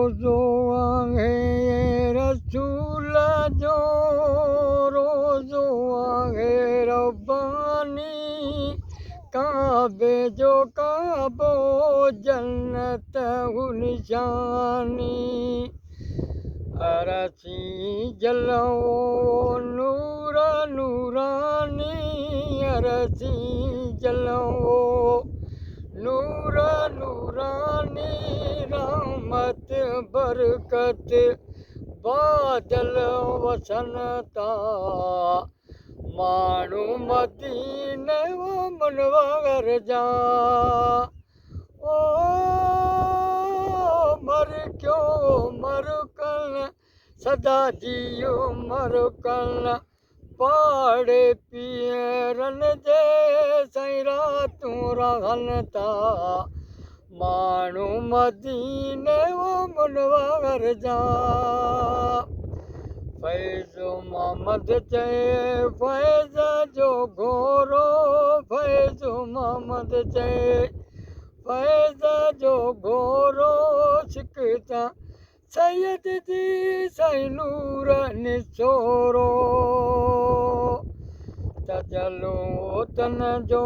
रोज़ो आहे रसूल जो रोज़ो आहे रब्बानी काबे जो काबो जन्नत हु निशानी अरसी जलो नूर नूरानी अरसी जलो नूर नूरानी रहमत बरकत बादल वसनता माण्हू मदीने वो मुनवर जा ओ मर क्यों मर कल सदा जियो मर कल पाड़े पीरन जे साईं रातूं रहनि था माण्हू मदीने वो मुनवर जा फैज़ मोहम्मद चए फैज़ जो घोरो फैज़ मोहम्मद चए फैज़ जो घोरो सिकता सैयद जी साईं नूर निसोरो तजलो तन जो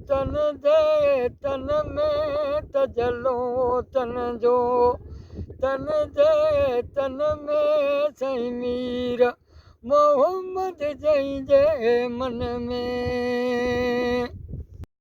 तन दे तन में तजलो तन जो तन दे तन में साईं मीर मोहम्मद जंहिंजे मन में